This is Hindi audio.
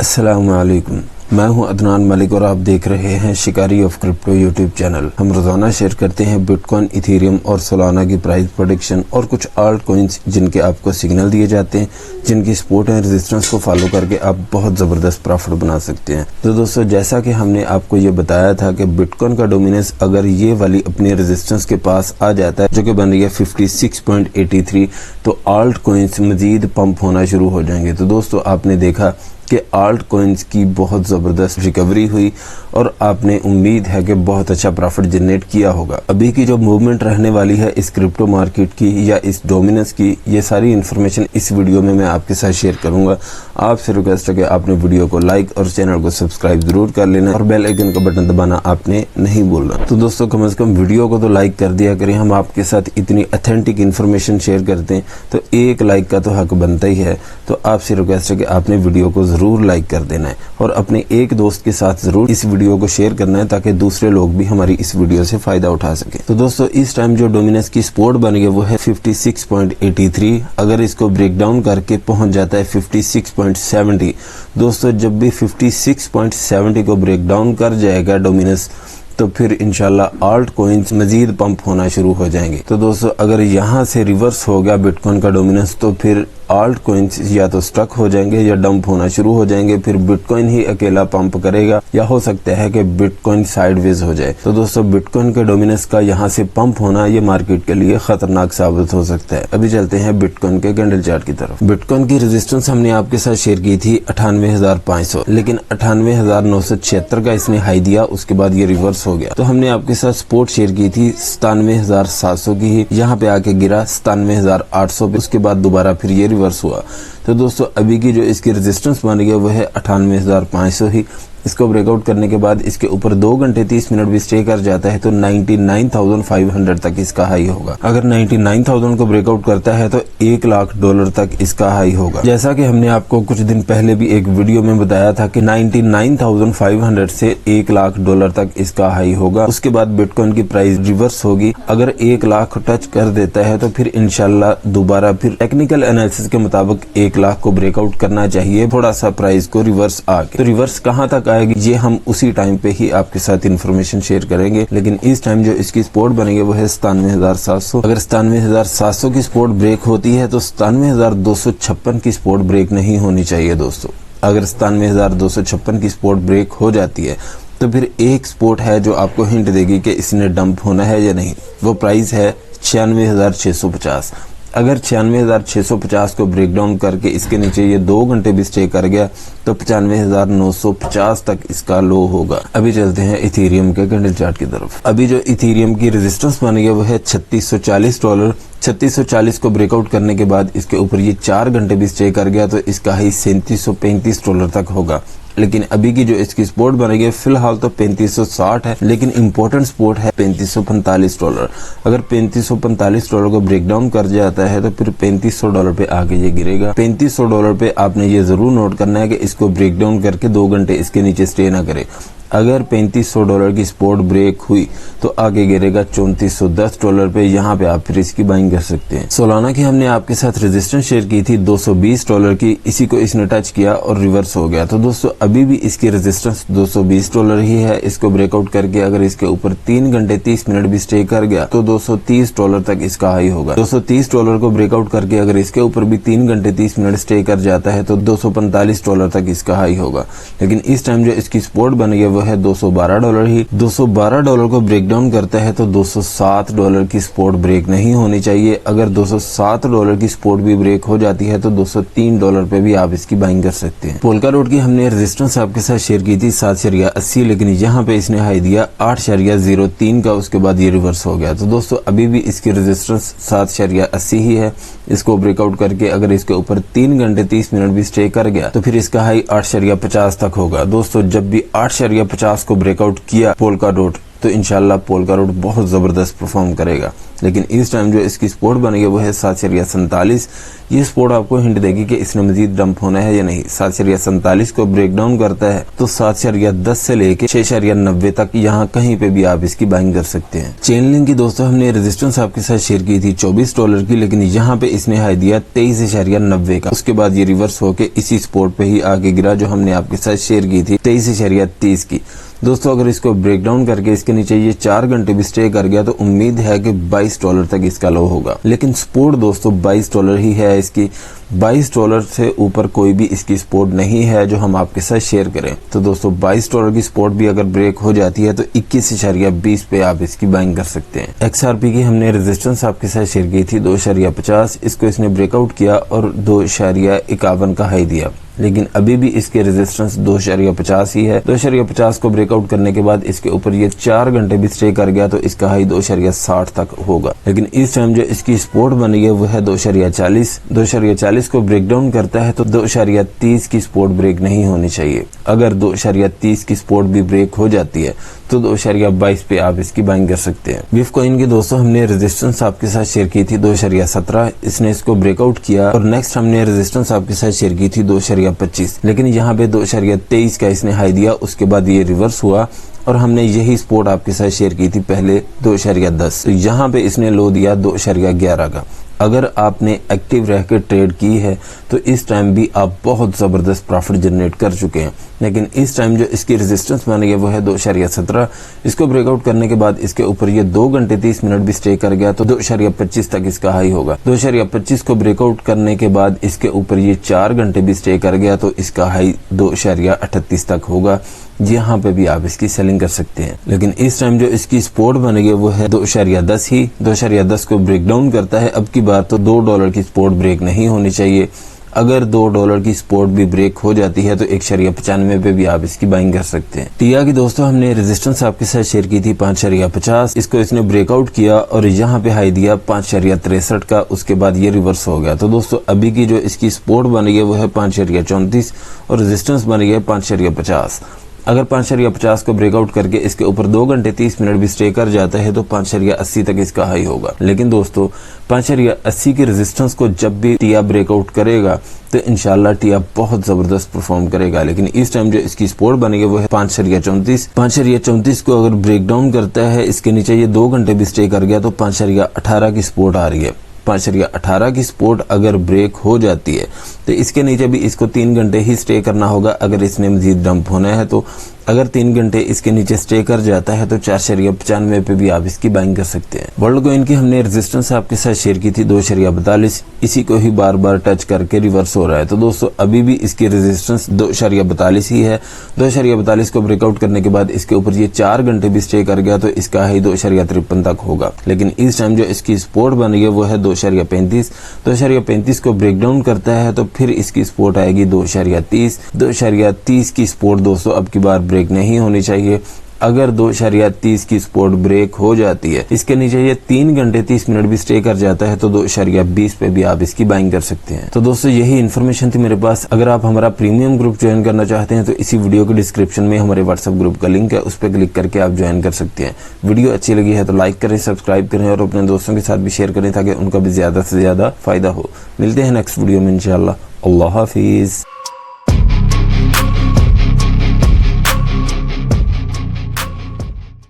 अस्सलाम वालेकुम, मैं हूं अदनान मलिक और आप देख रहे हैं शिकारी ऑफ क्रिप्टो यूट्यूब चैनल। हम रोजाना शेयर करते हैं बिटकॉइन, इथेरियम और सोलाना की प्राइस प्रेडिक्शन और कुछ आल्ट कॉइन्स जिनके आपको सिग्नल दिए जाते हैं, जिनकी सपोर्ट एंड रेजिस्टेंस को फॉलो करके आप बहुत ज़बरदस्त प्रॉफिट बना सकते हैं। तो दोस्तों, जैसा कि हमने आपको ये बताया था कि बिटकॉइन का डोमिनेंस अगर ये वाली अपनी रेजिस्टेंस के पास आ जाता है जो कि बन रही है 56.83, तो आल्ट कॉइन्स मजीद पंप होना शुरू हो जाएंगे। तो दोस्तों, आपने देखा कि आल्ट कॉइन्स की बहुत ज़बरदस्त रिकवरी हुई और आपने उम्मीद है कि बहुत अच्छा प्रॉफिट जनरेट किया होगा। अभी की जो मूवमेंट रहने वाली है इस क्रिप्टो मार्केट की या इस डोमिनेंस की, ये सारी इन्फॉर्मेशन इस वीडियो में मैं आपके साथ शेयर करूंगा। आपसे रिक्वेस्ट है कि आपने वीडियो को लाइक और चैनल को सब्सक्राइब जरूर कर लेना और बेल आइकन का बटन दबाना आपने नहीं भूलना। तो दोस्तों, कम से कम वीडियो को तो लाइक कर दिया करें। हम आपके साथ इतनी ऑथेंटिक इन्फॉर्मेशन शेयर करते हैं तो एक लाइक का तो हक बनता ही है। तो आपसे रिक्वेस्ट है कि आपने वीडियो को जरूर लाइक कर देना है और अपने एक दोस्त के साथ जरूर इस वीडियो को शेयर करना है ताकि दूसरे लोग भी हमारी इस वीडियो से फायदा उठा सके। तो दोस्तों, इस टाइम जो डोमिनेंस की सपोर्ट बन गई वो है 56.83। अगर इसको ब्रेक डाउन करके पहुंच जाता है 56.70, दोस्तों जब भी 56.70 को ब्रेक डाउन कर जाएगा डोमिनेंस, तो फिर इंशाल्लाह आल्ट कॉइन्स मजीद पंप होना शुरू हो जाएंगे। तो दोस्तों, अगर यहाँ से रिवर्स हो गया बिटकॉइन का डोमिनेंस, तो फिर आल्ट कॉइन्स या तो स्टक हो जाएंगे या डंप होना शुरू हो जाएंगे। फिर बिटकॉइन ही अकेला पंप करेगा या हो सकता है कि बिटकॉइन साइडवेज हो जाए। तो दोस्तों, बिटकॉइन के डोमिनेंस का यहाँ से पंप होना ये मार्केट के लिए खतरनाक साबित हो सकता है। अभी चलते हैं बिटकॉइन के कैंडल चार्ट की तरफ। बिटकॉइन की रेजिस्टेंस हमने आपके साथ शेयर की थी 98,500, लेकिन 98,976 का इसने हाई दिया, उसके बाद ये रिवर्स हो गया। तो हमने आपके साथ सपोर्ट शेयर की थी 97,700 की ही, यहाँ पे आके गिरा 97,800 पे, उसके बाद दोबारा फिर ये रिवर्स हुआ। तो दोस्तों, अभी की जो इसकी रेजिस्टेंस बन गई वो है 98,500 ही। इसको ब्रेकआउट करने के बाद इसके ऊपर 2 घंटे 30 मिनट भी स्टे कर जाता है तो 99,500 तक इसका हाई होगा। अगर 99,000 को ब्रेकआउट करता है तो $1,00,000 तक इसका हाई होगा। जैसा कि हमने आपको कुछ दिन पहले भी एक वीडियो में बताया था कि 99,500 से $1,00,000 तक इसका हाई होगा। उसके बाद बिटकॉइन की प्राइस रिवर्स होगी। अगर 1,00,000 टच कर देता है तो फिर इंशाल्लाह दोबारा फिर टेक्निकल एनालिसिस के मुताबिक 1,00,000 को ब्रेकआउट करना चाहिए, थोड़ा सा प्राइस को रिवर्स आके। तो रिवर्स कहाँ तक आएगी ये हम उसी टाइम पे ही आपके साथ इन्फॉर्मेशन शेयर करेंगे। लेकिन इस टाइम जो इसकी सपोर्ट बनेगी वो है 97,700। अगर 97,700 की सपोर्ट ब्रेक होती है तो 97,256 की सपोर्ट ब्रेक नहीं होनी चाहिए दोस्तों। अगर 97,256 की सपोर्ट ब्रेक हो जाती है तो फिर एक सपोर्ट है जो आपको हिंट देगी कि इसने डंप होना है या नहीं। वो प्राइस है 96,650। अगर 96,650 को ब्रेक डाउन करके इसके नीचे ये 2 घंटे भी स्टे कर गया तो 95,950 तक इसका लो होगा। अभी चलते हैं इथेरियम के कैंडल चार्ट की तरफ। अभी जो इथेरियम की रेजिस्टेंस बन गया वो है $3640। 3640 को ब्रेकआउट करने के बाद इसके ऊपर ये 4 घंटे भी स्टे कर गया तो इसका हाई $3735 तक होगा। लेकिन अभी की जो इसकी सपोर्ट बनेगी फिलहाल तो 3560 है, लेकिन इम्पोर्टेंट सपोर्ट है $3545। अगर $3545 को ब्रेक डाउन कर जाता है तो फिर $3500 पे आगे ये गिरेगा। $3500 पे आपने ये जरूर नोट करना है कि इसको ब्रेक डाउन करके 2 घंटे इसके नीचे स्टे ना करे। अगर $3500 की सपोर्ट ब्रेक हुई तो आगे गिरेगा $3410 पे, यहाँ पे आप फिर इसकी बाइंग कर सकते हैं। सोलाना की हमने आपके साथ रेजिस्टेंस शेयर की थी $220 की, इसी को इसने टच किया और रिवर्स हो गया। तो दोस्तों, अभी भी इसकी रेजिस्टेंस $220 ही है। इसको ब्रेकआउट करके अगर इसके ऊपर 3 घंटे 30 मिनट भी स्टे कर गया तो $230 तक इसका हाई होगा। $230 को ब्रेकआउट करके अगर इसके ऊपर भी 3 घंटे 30 मिनट स्टे कर जाता है तो $245 तक इसका हाई होगा। लेकिन इस टाइम जो इसकी सपोर्ट बन गई वो है $212 ही। $212 को ब्रेक डाउन करता है तो $207 की सपोर्ट ब्रेक नहीं होनी चाहिए। अगर $207 की सपोर्ट भी ब्रेक हो जाती है तो $203 पे भी आप इसकी बाइंग कर सकते हैं। पोल्काडॉट की हमने रेजिस्टेंस आपके साथ शेयर की थी 7.80, लेकिन यहाँ पे इसने हाई दिया 8.03 का, उसके बाद ये रिवर्स हो गया। तो दोस्तों, अभी भी इसकी रेजिस्टेंस 7.80 ही है। इसको ब्रेकआउट करके अगर इसके ऊपर 3 घंटे 30 मिनट भी स्टे कर गया तो फिर इसका हाई 8.50 तक होगा। दोस्तों, जब भी 8.50 को ब्रेकआउट किया पोल्काडॉट तो इंशाल्लाह पोल्काडॉट बहुत जबरदस्त परफॉर्म करेगा। लेकिन इस टाइम जो इसकी सपोर्ट बनी है वो है 7.47। ये सपोर्ट आपको हिंट देगी कि इसने मजीद डंप होना है या नहीं। 7.47 को ब्रेक डाउन करता है तो 7.10 से लेके 6.90 तक यहाँ कहीं पे भी आप इसकी बाइंग कर सकते हैं। चेन लिंक की दोस्तों हमने रेजिस्टेंस आपके साथ शेयर की थी $24 की, लेकिन यहाँ पे इसने हाई दिया 23.90 का। उसके बाद ये रिवर्स होके इसी सपोर्ट पे ही आगे गिरा जो हमने आपके साथ शेयर की थी 23.30 की। दोस्तों अगर इसको ब्रेक डाउन करके इसके नीचे ये 4 घंटे भी स्टे कर गया तो उम्मीद है कि $22 तक इसका लो होगा, लेकिन सपोर्ट दोस्तों $22 ही है इसकी। $22 से ऊपर कोई भी इसकी सपोर्ट नहीं है जो हम आपके साथ शेयर करें। तो दोस्तों $22 की सपोर्ट भी अगर ब्रेक हो जाती है तो 21.20 पे आप इसकी बाइंग कर सकते हैं। XRP की हमने रेजिस्टेंस आपके साथ शेयर की थी 2.50, इसको इसने ब्रेकआउट किया और 2.51 का हाई दिया, लेकिन अभी भी इसके रेजिस्टेंस 2.50 ही है। 2.50 को ब्रेकआउट करने के बाद इसके ऊपर ये 4 घंटे भी स्टे कर गया तो इसका हाई 2.60 तक होगा, लेकिन इस टाइम जो इसकी सपोर्ट बनी है वो है 2.40। 2.40 को ब्रेक डाउन करता है तो 2.30 की सपोर्ट ब्रेक नहीं होनी चाहिए। अगर 2.30 की सपोर्ट भी ब्रेक हो जाती है तो 2.22 पे आप इसकी बाइंग कर सकते हैं। बिफ कॉइन की दोस्तों हमने रेजिस्टेंस आपके साथ शेयर की थी 2.17, इसने इसको ब्रेकआउट किया और नेक्स्ट हमने रेजिस्टेंस आपके साथ शेयर की थी 2.25, लेकिन यहाँ पे 2.23 का इसने हाई दिया। उसके बाद ये रिवर्स हुआ और हमने यही सपोर्ट आपके साथ शेयर की थी पहले 2.10, तो यहाँ पे इसने लो दिया 2.11 का। अगर आपने एक्टिव रह के ट्रेड की है तो इस टाइम भी आप बहुत ज़बरदस्त प्रॉफिट जनरेट कर चुके हैं, लेकिन इस टाइम जो इसकी रेजिस्टेंस बनी है वो है 2.17। इसको ब्रेकआउट करने के बाद इसके ऊपर ये 2 घंटे 30 मिनट भी स्टे कर गया तो 2.25 तक इसका हाई होगा। 2.25 को ब्रेकआउट करने के बाद इसके ऊपर ये 4 घंटे भी स्टे कर गया तो इसका हाई 2.38 तक होगा। यहाँ पे भी आप इसकी सेलिंग कर सकते हैं, लेकिन इस टाइम जो इसकी सपोर्ट बनी है वो है 2.10 ही। 2.10 को ब्रेक डाउन करता है अब की बार तो $2 की सपोर्ट ब्रेक नहीं होनी चाहिए। अगर $2 की सपोर्ट भी ब्रेक हो जाती है तो 1.95 पे भी आप इसकी बाइंग कर सकते हैं। टिया की दोस्तों हमने रेजिस्टेंस आपके साथ शेयर की थी 5.50, इसको इसने ब्रेकआउट किया और यहाँ पे हाई दिया 5.63 का। उसके बाद ये रिवर्स हो गया। तो दोस्तों अभी की जो इसकी सपोर्ट बनी है वो है 5.34 और रेजिस्टेंस बनी है 5.50। अगर 5.50 को ब्रेकआउट करके इसके ऊपर 2 घंटे 30 मिनट भी स्टे कर जाता है तो 5.80 तक इसका हाई होगा, लेकिन दोस्तों 5.80 की रेजिस्टेंस को जब भी टिया ब्रेकआउट करेगा तो इंशाल्लाह टिया बहुत जबरदस्त परफॉर्म करेगा, लेकिन इस टाइम जो इसकी सपोर्ट बनेगी वो है 5.34। 5.34 को अगर ब्रेक डाउन करता है इसके नीचे ये 2 घंटे भी स्टे कर गया तो 5.18 की सपोर्ट आ रही है। 5.18 की सपोर्ट अगर ब्रेक हो जाती है तो इसके नीचे भी इसको 3 घंटे ही स्टे करना होगा अगर इसने मजीद डंप होना है तो। अगर 3 घंटे इसके नीचे स्टे कर जाता है तो 4.95 पे भी आप इसकी बाइंग कर सकते हैं। वर्ल्ड कॉइन की हमने रेजिस्टेंस आपके साथ शेयर की थी 2.42, इसी को ही बार बार टच करके रिवर्स हो रहा है। तो दोस्तों अभी भी इसकी रेजिस्टेंस 2.42 ही है। 2.42 को ब्रेकआउट करने के बाद इसके ऊपर ये 4 घंटे भी स्टे कर गया तो इसका हाई 2.53 तक होगा, लेकिन इस टाइम जो इसकी सपोर्ट बनी है वो है 2.35। 2.35 को ब्रेक डाउन करता है तो फिर इसकी सपोर्ट आएगी 2.30। 2.30 की सपोर्ट दोस्तों अब की बार ब्रेक नहीं होनी चाहिए। अगर 2.30 की सपोर्ट ब्रेक हो जाती है इसके नीचे ये 3 घंटे 30 मिनट भी स्टे कर जाता है तो 2.20 पे भी आप इसकी बाइंग कर सकते हैं। तो दोस्तों यही इन्फॉर्मेशन थी मेरे पास। अगर आप हमारा प्रीमियम ग्रुप ज्वाइन करना चाहते हैं तो इसी वीडियो के डिस्क्रिप्शन में हमारे व्हाट्सएप ग्रुप का लिंक है, उस पर क्लिक करके आप ज्वाइन कर सकते हैं। वीडियो अच्छी लगी है तो लाइक करें, सब्सक्राइब करें और अपने दोस्तों के साथ भी शेयर करें ताकि उनका भी ज्यादा से ज्यादा फायदा हो। मिलते हैं नेक्स्ट वीडियो में इंशाल्लाह। अल्लाह हाफिज।